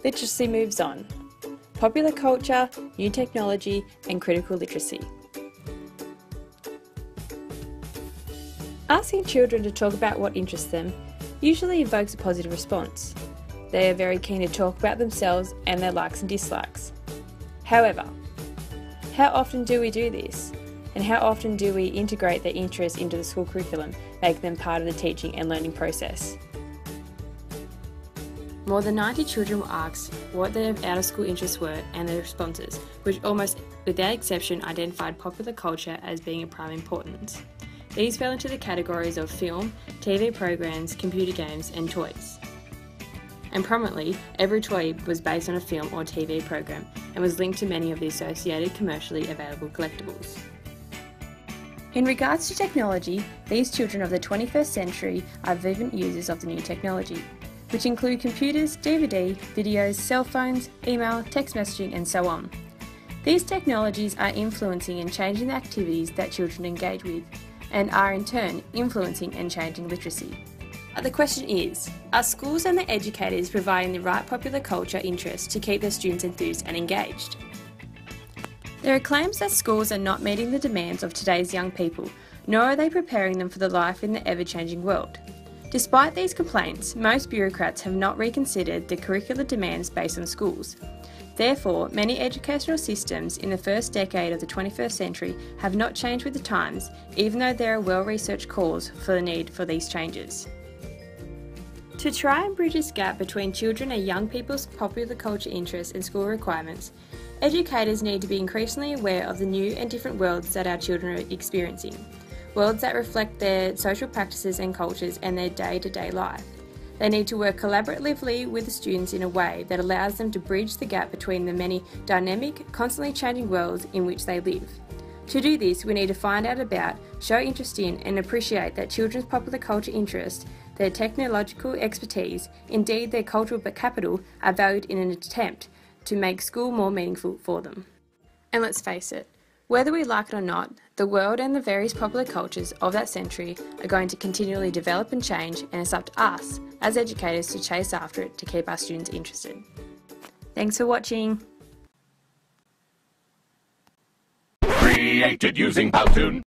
literacy moves on. Popular culture, new technology, and critical literacy. Asking children to talk about what interests them usually evokes a positive response. They are very keen to talk about themselves and their likes and dislikes. However, how often do we do this? And how often do we integrate their interests into the school curriculum, make them part of the teaching and learning process? More than 90 children were asked what their out-of-school interests were and their responses, which almost without exception identified popular culture as being of prime importance. These fell into the categories of film, TV programs, computer games and toys. And prominently, every toy was based on a film or TV program and was linked to many of the associated commercially available collectibles. In regards to technology, these children of the 21st century are vibrant users of the new technology, which include computers, DVD, videos, cell phones, email, text messaging and so on. These technologies are influencing and changing the activities that children engage with, and are in turn influencing and changing literacy. The question is, are schools and their educators providing the right popular culture interest to keep their students enthused and engaged? There are claims that schools are not meeting the demands of today's young people, nor are they preparing them for the life in the ever-changing world. Despite these complaints, most bureaucrats have not reconsidered the curricular demands based on schools. Therefore, many educational systems in the first decade of the 21st century have not changed with the times, even though there are well-researched calls for the need for these changes. To try and bridge this gap between children and young people's popular culture interests and school requirements, educators need to be increasingly aware of the new and different worlds that our children are experiencing, worlds that reflect their social practices and cultures and their day-to-day life. They need to work collaboratively with the students in a way that allows them to bridge the gap between the many dynamic, constantly changing worlds in which they live. To do this, we need to find out about, show interest in and appreciate that children's popular culture interests, their technological expertise, indeed their cultural capital, are valued in an attempt to make school more meaningful for them. And let's face it, whether we like it or not, the world and the various popular cultures of that century are going to continually develop and change, and it's up to us as educators to chase after it to keep our students interested. Thanks for watching. Created using Powtoon.